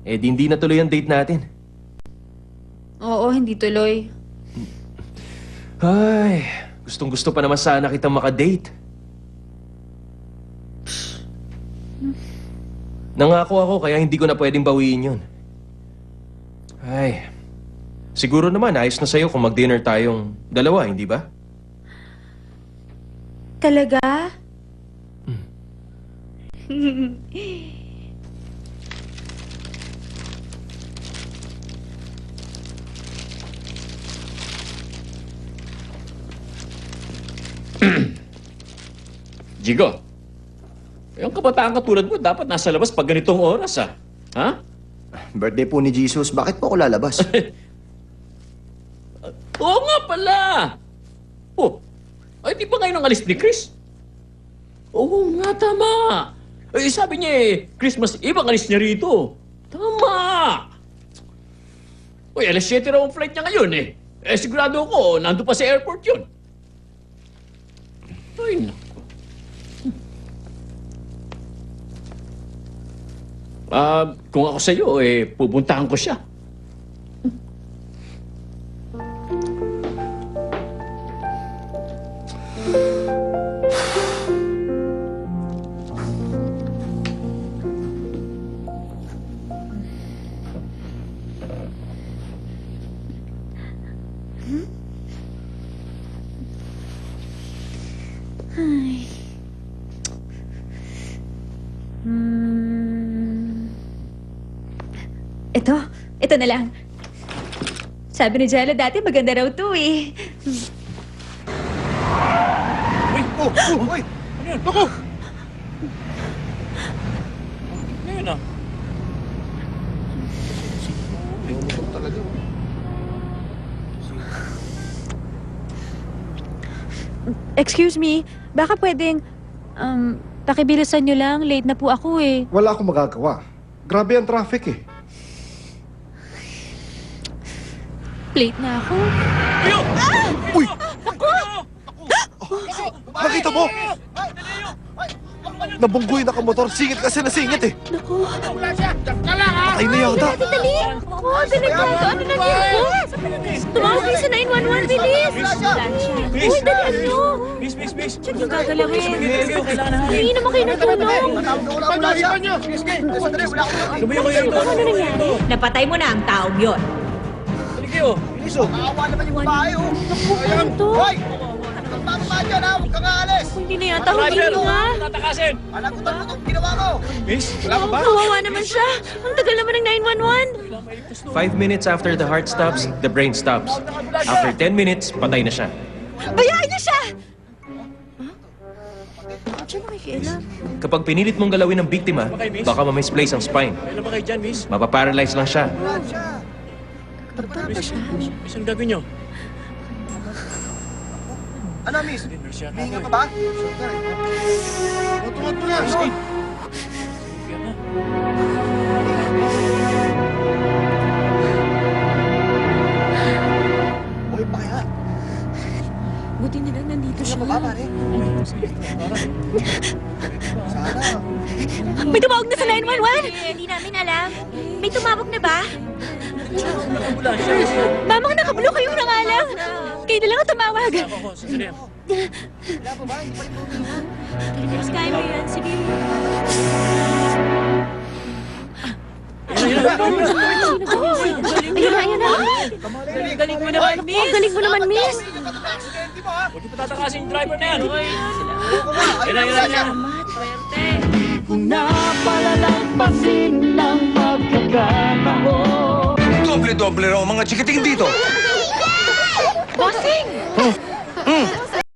Eh, di hindi natuloy ang date natin. Oo, hindi tuloy. Ay, gustong-gusto pa naman sana kitang makadate. Nangako ako kaya hindi ko na pwedeng bawiin yun. Ay, siguro naman ayos na sa'yo kung mag-dinner tayong dalawa, hindi ba? Talaga? Jigo, yung kabataan katulad mo, dapat nasa labas pag ganitong oras, ah. Ha? Birthday po ni Jesus, bakit po ako lalabas? Oo nga pala! Oh, ay di ba ngayon ang alis ni Chris? Oo nga, tama. Eh, sabi niya Christmas Eve ang alis niya rito. Tama! Uy, alas 7 raw ang flight niya ngayon eh. Eh, sigurado ko, nandun pa sa airport yun. Ay, naku. Kung ako sa'yo, pupuntahan ko siya. Ito na lang. Sabi ni Jello dati maganda raw to eh. Uy! Ano yun? Naku! Ano yun ah? Excuse me, baka pwedeng, pakibilisan nyo lang. Late na po ako eh. Wala akong magagawa. Grabe ang traffic eh. Late na ako. Uy! Nakita mo? Nabunggoy na kamotor. Singit kasi na singit eh. Naku. Patay na yata. Dali! Oo, dali ka. Ano na niyo? Tumawag kayo sa 911, bilis! Uy, dalihan nyo! Miss! Check yung gagalawin. Kailangan na Hindi naman kayo natulong. Lumayo kayo ito. Ano nangyari? Napatay mo na ang taong yon. Balik kayo. Maawa naman yung babae, oh! Naku, ano to? Hoy! Huwag kang bababa dyan, ha? Huwag kang aalis! Hindi na yata huwagin nyo nga. Tatakasin! Alam ko ba itong ginawa ko? Miss, wala ka ba? Kawawa naman siya. Ang tagal naman ng 911. 5 minutes after the heart stops, the brain stops. After 10 minutes, patay na siya. Bayain niyo siya! Diyan nakikialam. Kapag pinilit mong galawin ng biktima, baka ma-misplace ang spine. Kailan ba kayo dyan, miss? Mapaparalyze lang siya. Pagpapa siya. Miss, anong gagawin nyo? Ano, miss? Nurse yata Hihinga ako ka ba? Tuwag mo na. Yan na. Uy, pakaya. Buti na lang nandito siya. Ano ba, pare? Sana. May tumawag na sa 911! Hindi namin alam. May tumawag na ba? Mamang nakablo kayo na nga lang. Kayo na lang ang tumawag. Ako, sasali. Mas kaya mo yan. Sige. Ayun na. Galing mo naman, Oh, galing mo naman, miss. Huwag niyo patatakasin yung driver na yan. Yan. Doble-doble raw ang mga chikiting dito. Bossing!